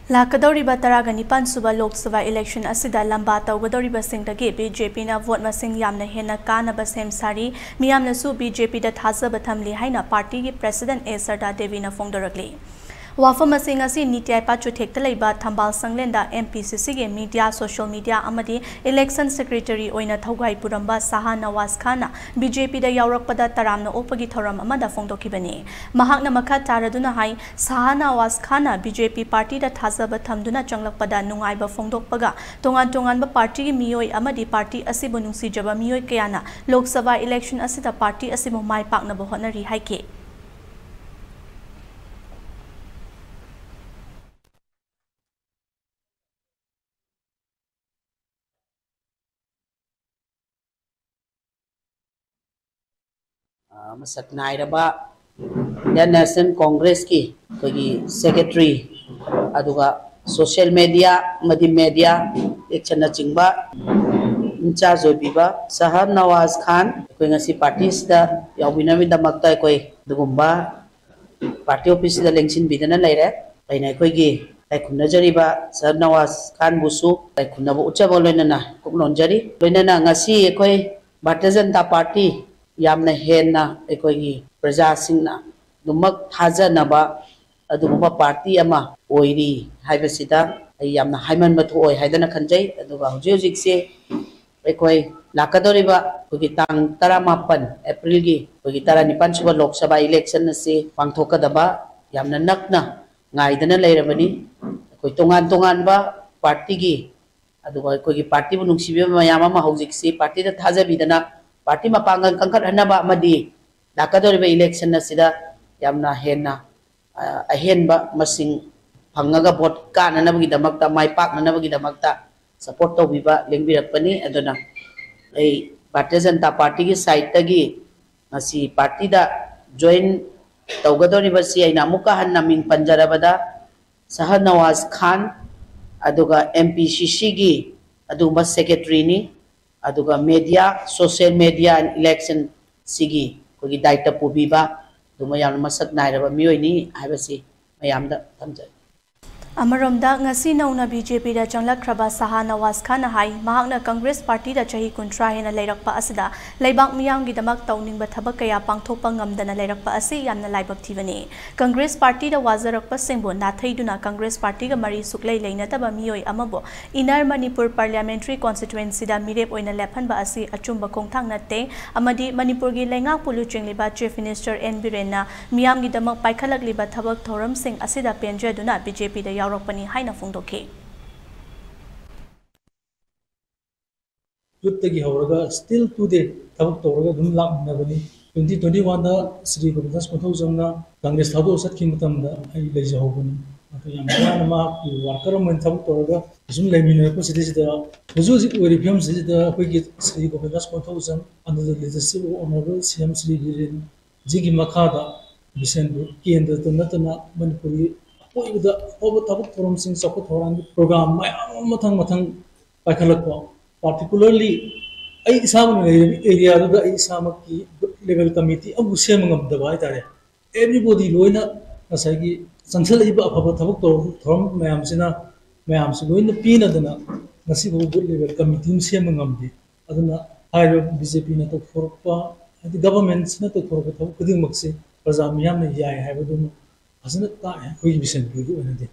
Lakadoriba Taragani Suba Lok Sabha election asida lamba tawgadoriba singdagi BJP na vote masing yamna hena kanaba semsari miyamna su BJP da thazaba thamli haina party gi president A.Sarda Devi na phongdorakli Wafam asing asi niti aipa chuthekta leiba thambal sanglenda MPCC ge media social media amadi election secretary oina thaugai puramba Secy Nawaz khana BJP da yaurakpada taramna opagi thoram amada phongdokibani mahakna makha taraduna hai Secy Nawaz khana BJP party da thazaba thamduna changlakpada nungaiba phongdokpaga tongan ba party gi miyoi amadi party asibu nungsijaba miyoi kayana Lok Sabha election asida party asibu maipaknaba hotnari haike Masak nairaba National Congress ki kogi secretary aduga social media media election na chingba incha jobiba Secy Nawaz Khan koi ngasi parties da yawinami da makta koi dugumba party office da lengsin bidana laire aina koi gi ai khunna jariba Secy Nawaz Khan busu ai khunna bu uchaba loinana kuklon jari loinana ngasi koi Bharatiya Janata Party yamna henna ekoi praja singna dumak thajanaba aduguma party ama oiri haibasida yamna haiman mathu oi haidana khanjai aduga hojik se ekoi lakadoriba kogi tang 18 April gi kogi 19 suba Lok Sabha election se pangthokadaba yamna nakna ngaidana leirabani koi tongan ba party gi aduga kogi party bu nungsibe mayama ma hojik se party da thajabidana party mapangan kangkat hanaba amadi lakadoriba election na sida yamna henna ahenba masing phangaga vote kananabagi damakta maipaknanabagi damakta support tawbiba lengbirakpani aduna ei Bharatiya Janata Party gi side tagi ngasi party da join tawgadoriba si aina amuka hanna ming panjarabada Secy Nawaz Khan aduga MPCC gi aduga secretary ni aduga media social media and election sigi kogi daita pubiba duma yam masak nairaba miyoi ni haibasi mayamda thamjai Amaromda ngasi nauna BJP da changlakhraba Secy Nawaz Khan hai mahakna Congress Party da chahi kuntra hena leirakpa asida leibak miyamgi damak tawningba thabak kaya pangthokpa ngamdana leirakpa asi yamna laibak thibani Congress Party da wazarakpa singbo nathaiduna Congress Party ga mari suklei leinataba miyoi amabo Inner Manipur Parliamentary Constituency da mirep oina lephanba asi achumba khongthang natte amadi Manipur gi lengak pulu chingliba Chief Minister N Birena miyamgi damak paikhalakliba thabak thoram sing asida penjeduna BJP da yaurokpani haina phongdokhe Yuttagi hauraga still today thabak toraga dum laknabani 2021 da Sri Govindas Kothawjamna Congress thabo satki matamda ai leijahobani ata yamana ma worker man thabak toraga isum leimina ko sidisida hujuji ori film sidida koigi Sri Govindas Kothawjam under the leadership of Honorable CM Sri Giren jigi makhada bisendu kendra tanatana Manipuri oida over tabuk forum sing support horan program mathang paikhalakwa particularly ai isam area da ai isam ki level committee abu semangam da bai tare everybody loina asagi sansal iba afaba tabuk forum mayam sina mayam su loina pina dana ngasi bu level committee semangam di aduna higher BJP na to forpa adi government na to forpa tabuk kuding makse praja miyam na yai haibadu asana ta hai koi vision du du anade